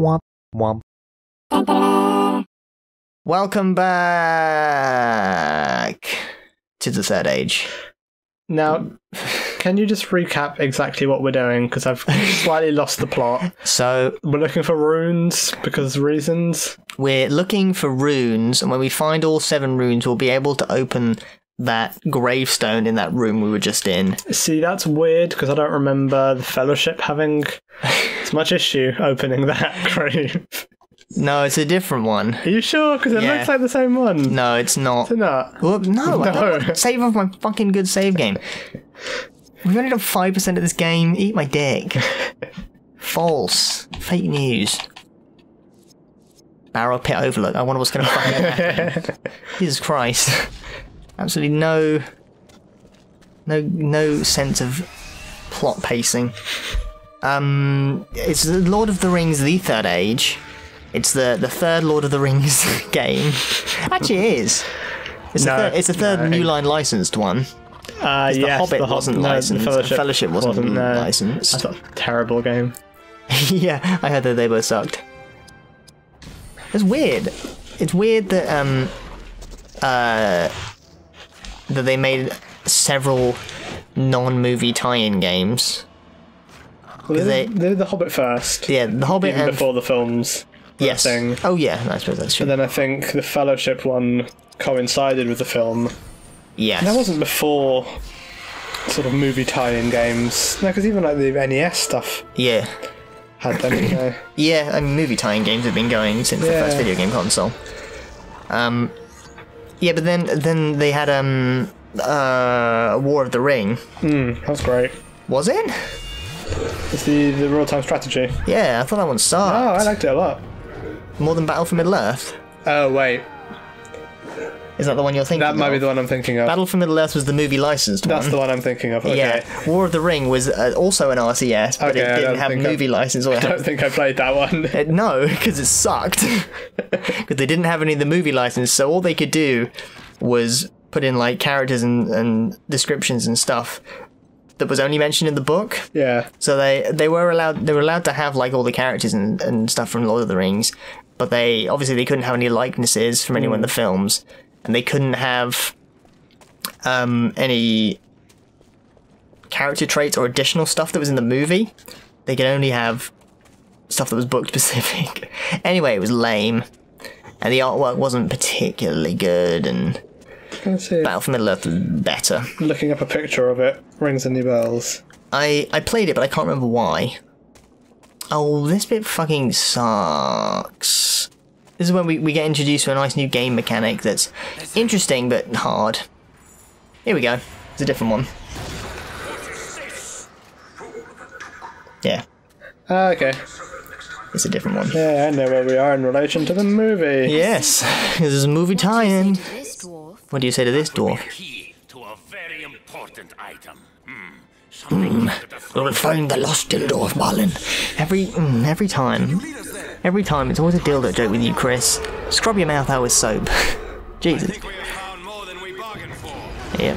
Womp womp. Welcome back to the Third Age. Now, can you just recap exactly what we're doing? Because I've slightly lost the plot. So, we're looking for runes because reasons. We're looking for runes, and when we find all 7 runes, we'll be able to open that gravestone in that room we were just in. See, that's weird, because I don't remember the Fellowship having as much issue opening that grave. No, it's a different one. Are you sure? Because it looks like the same one. No, it's not. Is it not? Well, no. I don't want to save off my fucking good save game. We've only done 5% of this game. Eat my dick. False. Fake news. Barrow Pit Overlook. I wonder what's going to fucking happen. Jesus Christ. Absolutely no sense of plot pacing. It's the Lord of the Rings: The Third Age. It's the third Lord of the Rings game. Actually, it is. It's the third New Line licensed one. Yes, the Hobbit wasn't licensed. The Fellowship wasn't licensed. That's a terrible game. Yeah, I heard that they both sucked. It's weird. It's weird that that they made several non-movie tie-in games. Well, they did the Hobbit first. Yeah, the Hobbit even before the films. Yes. Thing. Oh yeah, I suppose that's true. And then I think the Fellowship one coincided with the film. Yes. And that wasn't before sort of movie tie-in games. No, because even like the NES stuff. Yeah. Had them, you know. Yeah, I mean, movie tie-in games have been going since the first video game console. Yeah, but then they had War of the Ring. That was great. Was it? It's the real-time strategy. Yeah, I thought that one sucked. Oh, I liked it a lot. More than Battle for Middle-earth? Oh, wait. Is that the one you're thinking of? That might be the one I'm thinking of. Battle for Middle-earth was the movie licensed one. That's the one I'm thinking of, okay. Yeah, War of the Ring was also an RCS, but it didn't have movie license. I don't think I played that one. No, because it sucked. Because they didn't have any of the movie license, so all they could do was put in like characters and descriptions and stuff that was only mentioned in the book. Yeah. So they were allowed to have like all the characters and stuff from Lord of the Rings, but they couldn't have any likenesses from anyone in the films, and they couldn't have any character traits or additional stuff that was in the movie. They could only have stuff that was book specific. Anyway, it was lame, and the artwork wasn't particularly good, and Battle for Middle-earth was better. Looking up a picture of it rings any bells. I played it, but I can't remember why. Oh, this bit fucking sucks. This is when we get introduced to a nice new game mechanic that's interesting but hard. Here we go. It's a different one. Yeah. Okay. It's a different one. Yeah, I know where we are in relation to the movie. Yes, this is a movie tie-in. What do you say to this dwarf? Key to a very important item. We'll find the lost dildo of Marlin. Every time, it's always a dildo joke with you, Chris. Scrub your mouth out with soap. Jesus. Yeah.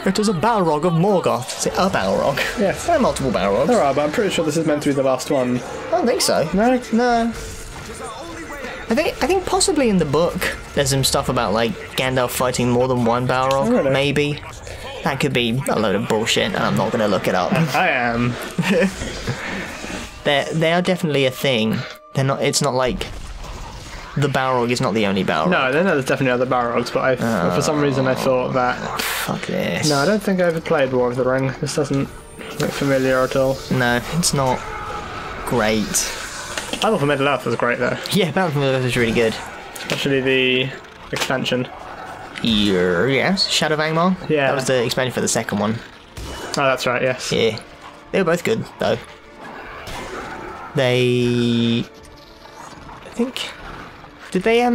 It is a Balrog of Morgoth. Say a Balrog. Yes. There are multiple Balrogs. There are, but I'm pretty sure this is meant to be the last one. I don't think so. No? No. I think possibly in the book there's some stuff about like Gandalf fighting more than one Balrog. Oh, really? Maybe. That could be a load of bullshit, and I'm not going to look it up. I am. They are definitely a thing. They're not. It's not like the Balrog is not the only Balrog. No, there's definitely other Balrogs, but for some reason I thought that. Fuck this. No, I don't think I ever played War of the Ring. This doesn't look familiar at all. No, it's not great. Battle for Middle-earth was great though. Yeah, Battle for Middle-earth was really good. Especially the expansion. Yes, Shadow of Angmar? Yeah. That was the expansion for the second one. Oh, that's right, yes. Yeah. They were both good, though. I think... Did they, what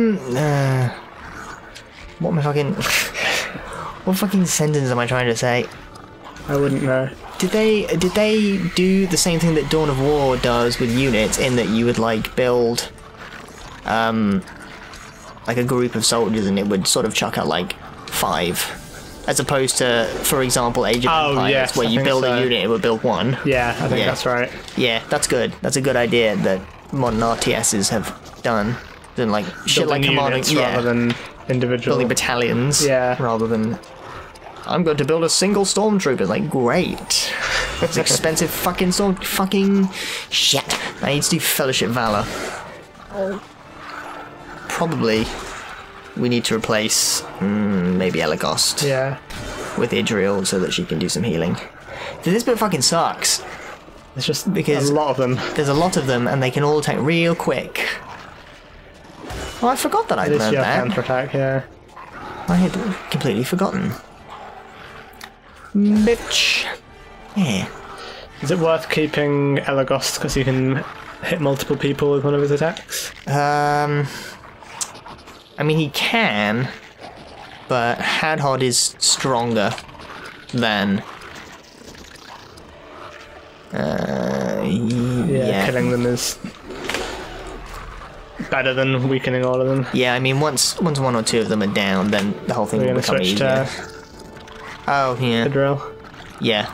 am I fucking... what fucking sentence am I trying to say? I wouldn't know. Did they do the same thing that Dawn of War does with units, in that you would, like, build... like a group of soldiers, and it would sort of chuck out like 5, as opposed to, for example, Age of Empires, where you build a unit, it would build 1. Yeah, I think that's right. Yeah, that's good. That's a good idea. That modern RTSs have done. Than like shit like Building commanding, units rather than individual. building battalions, Yeah. rather than I'm going to build a single stormtrooper. Like, great, it's expensive fucking fucking shit. I need to do Fellowship Valor. Probably we need to replace maybe Elagost Yeah. with Idril so that she can do some healing. This bit fucking sucks. It's just Because- a lot of them. There's a lot of them, and they can all attack real quick. Oh, I forgot that I'd It is learned your that. counterattack, yeah. I had completely forgotten. Bitch. Yeah. Is it worth keeping Elagost because you can hit multiple people with one of his attacks? I mean, he can, but Hadhod is stronger than. Yeah. Killing them is better than weakening all of them. Yeah, I mean, once one or two of them are down, then the whole thing We're will going to become switch easier. to Oh, yeah. the drill. Yeah.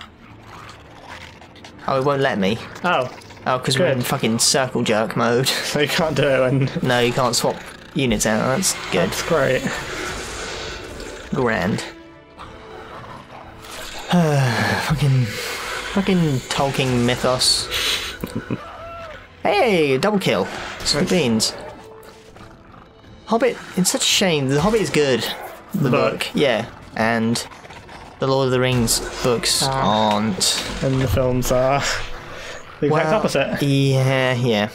Oh, it won't let me. Oh, Oh, because we're in Good. fucking circle jerk mode. so you can't do it when... No, you can't swap units out. That's good. That's great. Grand. Fucking Tolkien mythos. Hey, double kill. Sweet beans. Hobbit, it's such a shame. The Hobbit is good. The book. Yeah. And the Lord of the Rings books aren't. And the films are the exact opposite. Yeah.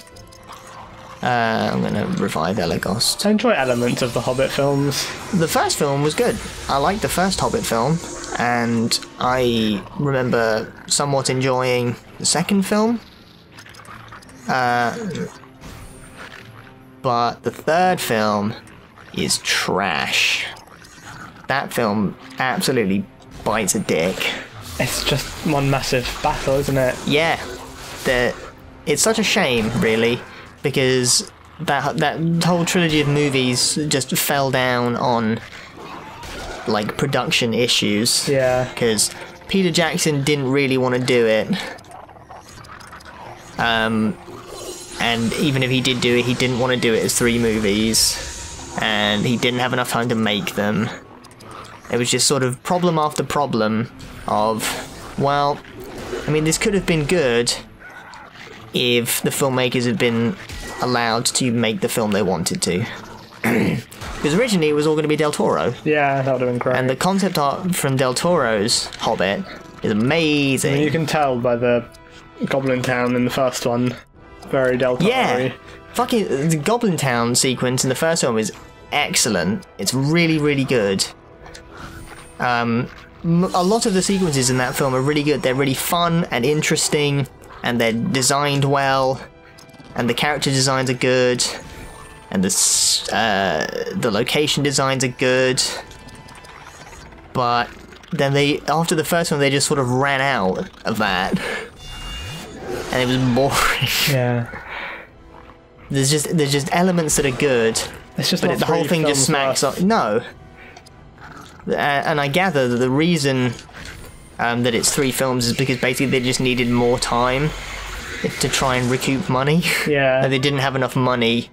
I'm gonna revive Elagost. I enjoy elements of the Hobbit films. The first film was good. I liked the first Hobbit film, and I remember somewhat enjoying the second film. But the third film is trash. That film absolutely bites a dick. It's just one massive battle, isn't it? Yeah, it's such a shame, really, because that whole trilogy of movies just fell down on like production issues. Yeah. Because Peter Jackson didn't really want to do it. And even if he did do it, he didn't want to do it as 3 movies, and he didn't have enough time to make them. It was just sort of problem after problem of, well, I mean, this could have been good if the filmmakers had been allowed to make the film they wanted to. Because originally it was all going to be Del Toro, Yeah, that would have been great. and the concept art from Del Toro's Hobbit is amazing. I mean, you can tell by the Goblin Town in the first one. Very Del Toro. Yeah, fucking the Goblin Town sequence in the first one is excellent. It's really, really good. A lot of the sequences in that film are really good. They're really fun and interesting, and they're designed well, and the character designs are good, and the location designs are good. But then after the first one, they just sort of ran out of that. And it was boring. Yeah. There's just elements that are good, It's just but not the whole 3 thing just films smacks worth. up. No. And I gather that the reason that it's 3 films is because basically they just needed more time to try and recoup money. Yeah. And they didn't have enough money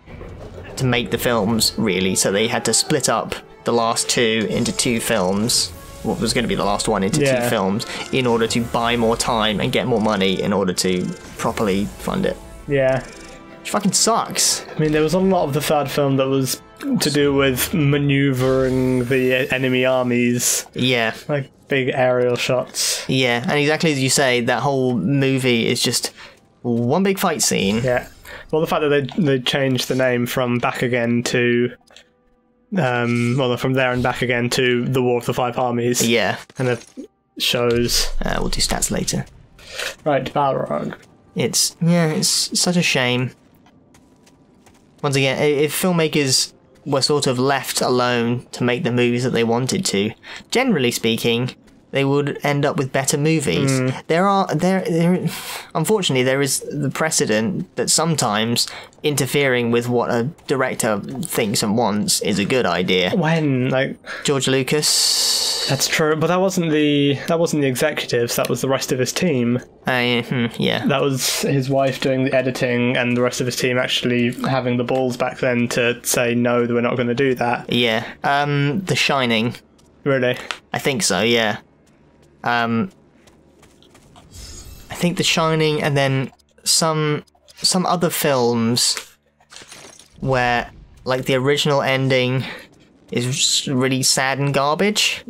to make the films, really, so they had to split up the last 2 into 2 films. What was going to be the last one into 2 Yeah. films, in order to buy more time and get more money in order to properly fund it. Yeah. Which fucking sucks. I mean, there was a lot of the third film that was to do with manoeuvring the enemy armies, Yeah. like big aerial shots. Yeah, and exactly as you say, that whole movie is just one big fight scene. Yeah. Well, the fact that they changed the name from Back Again to, from There and Back Again to The War of the 5 Armies. Yeah. And it shows. We'll do stats later. Right, Balrog. It's such a shame. Once again, if filmmakers were sort of left alone to make the movies that they wanted to, generally speaking, they would end up with better movies. Unfortunately, there is the precedent that sometimes interfering with what a director thinks and wants is a good idea. When, like, George Lucas. that's true, but that wasn't the executives. That was the rest of his team. Yeah. That was his wife doing the editing, and the rest of his team actually having the balls back then to say no, we're not going to do that. Yeah. The Shining. Really? I think so. Yeah. I think The Shining, and then some other films where, like, the original ending is just really sad and garbage.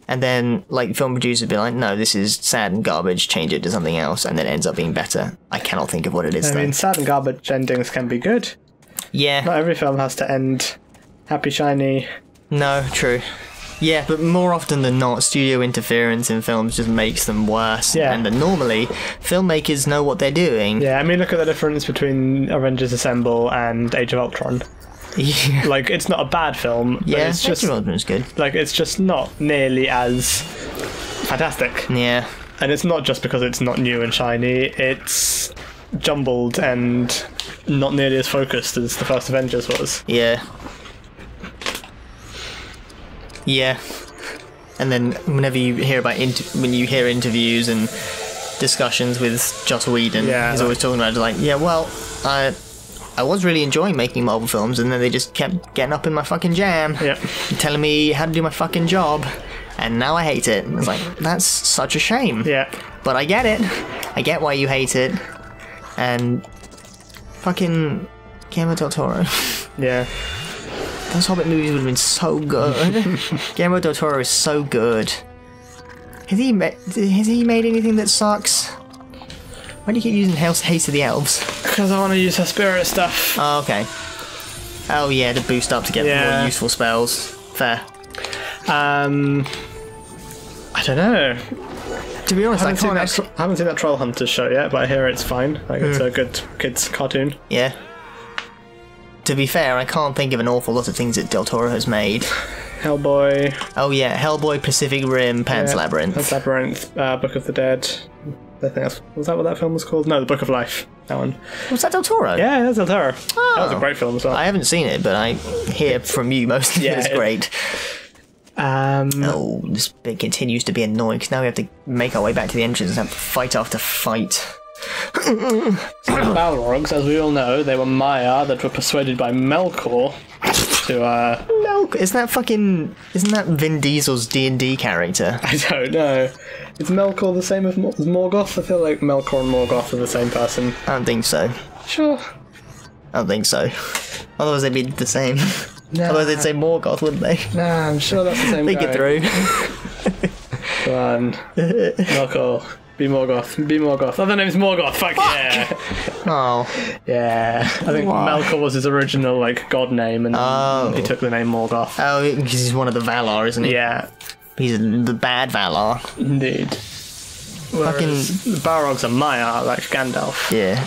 And then, like, film producers be like, no, this is sad and garbage, change it to something else, and then it ends up being better. I cannot think of what it is, I mean, sad and garbage endings can be good. Yeah. Not every film has to end happy, shiny. No, true. Yeah, but more often than not, studio interference in films just makes them worse. Yeah. And normally, filmmakers know what they're doing. Yeah, I mean, look at the difference between Avengers Assemble and Age of Ultron. Yeah. Like, it's not a bad film, but Yeah, it's just... Age of Ultron's good. Like, it's just not nearly as fantastic. Yeah. And it's not just because it's not new and shiny, it's jumbled and not nearly as focused as the first Avengers was. Yeah. Yeah. And then whenever you hear about when you hear interviews and discussions with Joss Whedon, he's always talking about it like, yeah, well, I was really enjoying making Marvel films, and then they just kept getting up in my fucking jam, telling me how to do my fucking job, and now I hate it. And it's like, that's such a shame. Yeah. But I get it. I get why you hate it. And fucking Guillermo del Toro. Yeah. Those Hobbit movies would have been so good. Guillermo del Toro is so good. Has he made anything that sucks? Why do you keep using Haste of the Elves? Because I want to use her spirit stuff. Oh, okay. Oh yeah, to boost up to get more useful spells. Fair. I don't know. To be honest, I haven't seen that Troll Hunters show yet, but I hear it's fine. Like, it's a good kids cartoon. Yeah. To be fair, I can't think of an awful lot of things that Del Toro has made. Hellboy. Oh yeah, Hellboy, Pacific Rim, Pan's Labyrinth. Pan's Labyrinth, Book of the Dead. I think was that what that film was called? No, The Book of Life. That one. Was that Del Toro? Yeah, that's Del Toro. Oh. That was a great film as well. I haven't seen it, but I hear from you most of it is great. Oh, this bit continues to be annoying because now we have to make our way back to the entrance and have fight after fight. Balrogs, as we all know, they were Maya that were persuaded by Melkor to Melkor? Isn't that Vin Diesel's D&D character? I don't know. Is Melkor the same as Morgoth? I feel like Melkor and Morgoth are the same person. I don't think so. Sure. I don't think so. Otherwise they'd be the same. Nah. Otherwise they'd say Morgoth, wouldn't they? Nah, I'm sure that's the same Think guy. it through. Come on. Melkor. Be Morgoth. Be Morgoth. Oh, the name's Morgoth. Fuck yeah. Oh. Yeah. I think Melkor was his original, like, god name, and he took the name Morgoth. Oh, because he's one of the Valar, isn't he? Yeah. He's the bad Valar. Indeed. Whereas the Balrogs are Maya, like Gandalf. Yeah.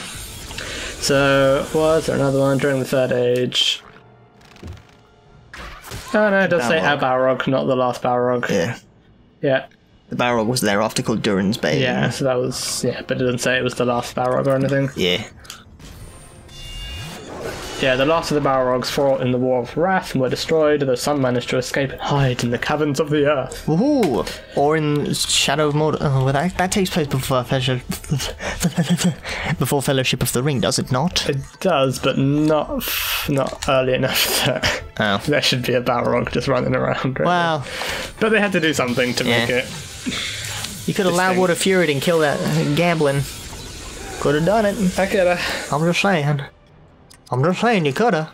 So, was there another one during the Third Age? Oh no, it does say a Balrog, not the last Balrog. Yeah. Yeah. The Balrog was thereafter called Durin's Bane. Yeah, so that was... Yeah, but it doesn't say it was the last Balrog or anything. Yeah. Yeah, the last of the Balrogs fought in the War of Wrath and were destroyed, though some managed to escape and hide in the caverns of the earth. Ooh! Or in Shadow of Mordor. Oh, well, that takes place before Fellowship of the Ring, does it not? It does, but not early enough that there should be a Balrog just running around. Really. Well... But they had to do something to make it... You could have Loudwater Fury and kill that gambling. Could have done it. I could have. I'm just saying, you coulda.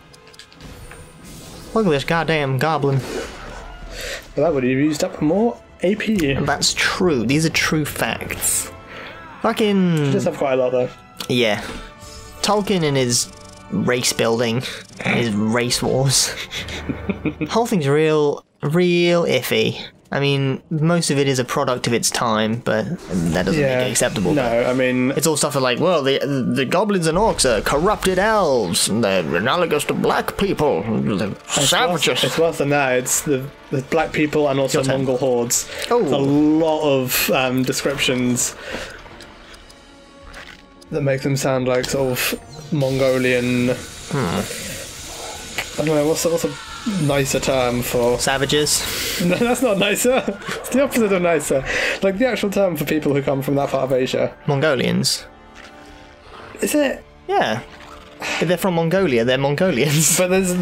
Look at this goddamn goblin. Well, that would have used up more AP. That's true. These are true facts. Fucking... Just have quite a lot, though. Yeah. Tolkien and his race building, his race wars. The whole thing's real iffy. I mean, most of it is a product of its time, but that doesn't make it acceptable. No, I mean... It's all stuff like, well, the goblins and orcs are corrupted elves, and they're analogous to black people, they're savages. It's worse than that. It's the black people and also Mongol hordes. Oh. There's a lot of descriptions that make them sound like sort of Mongolian... I don't know, what's a nicer term for... Savages? No, that's not nicer. It's the opposite of nicer. Like, the actual term for people who come from that part of Asia. Mongolians. Is it? Yeah. If they're from Mongolia, they're Mongolians. But there's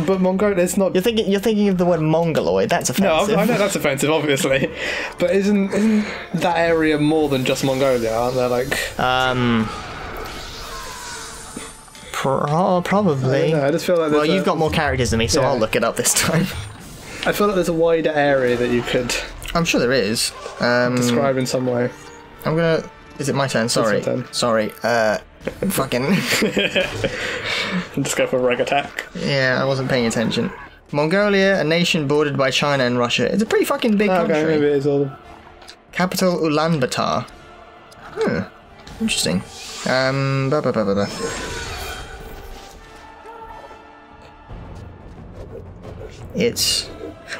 not... You're thinking of the word Mongoloid, that's offensive. No, I know that's offensive, obviously. But isn't that area more than just Mongolia? Aren't there, like... Probably. I just feel like well, you've got more characters than me, so I'll look it up this time. I feel like there's a wider area that you could I'm sure there is. describe in some way. I'm gonna... Is it my turn? Sorry. It's your turn. Sorry. Fucking... Just go for a reg attack. Yeah, I wasn't paying attention. Mongolia, a nation bordered by China and Russia. It's a pretty fucking big country. Okay, maybe it is all... Capital Ulaanbaatar. Interesting.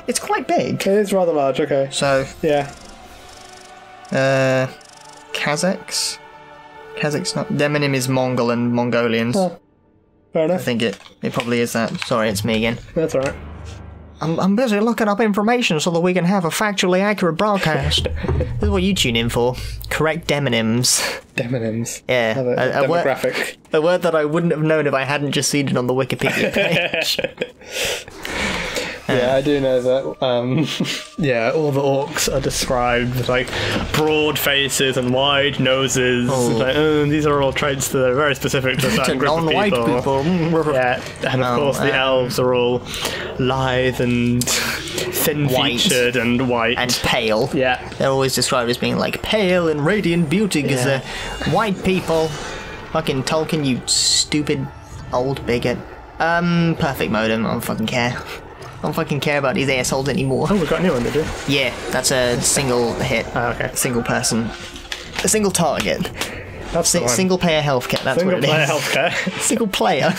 It's quite big. It is rather large, okay. So, Yeah. Kazakhs? Their name is Mongol and Mongolians. Oh, fair I enough. think it probably is that. Sorry, it's me again. That's alright. I'm busy looking up information so that we can have a factually accurate broadcast. This is what you tune in for. Correct demonyms. Demonyms. Yeah. Demographic. A word that I wouldn't have known if I hadn't just seen it on the Wikipedia page. Yeah, I do know that. Yeah, all the orcs are described with like broad faces and wide noses. Like, these are all traits that are very specific to a certain group of non-white people. Yeah, and of course the elves are all lithe and thin-featured and white and pale. Yeah, they're always described as being like pale and radiant beauty because they're white people. Fucking Tolkien, you stupid old bigot. Perfect modem. I don't fucking care. I don't fucking care about these assholes anymore. Oh, we got a new one, did you? Yeah, that's a single hit. Oh, okay. Single person. A single target. That's the one. Single player healthcare, that's what it is. Single player healthcare. Single player.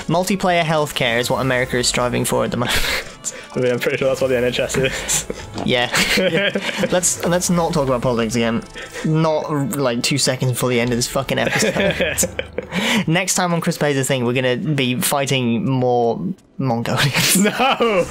Multiplayer healthcare is what America is striving for at the moment. I mean, I'm pretty sure that's what the NHS is. Yeah. Let's not talk about politics again. Not like 2 seconds before the end of this fucking episode. Next time on Chris Plays a Thing, we're gonna be fighting more Mongolians. No!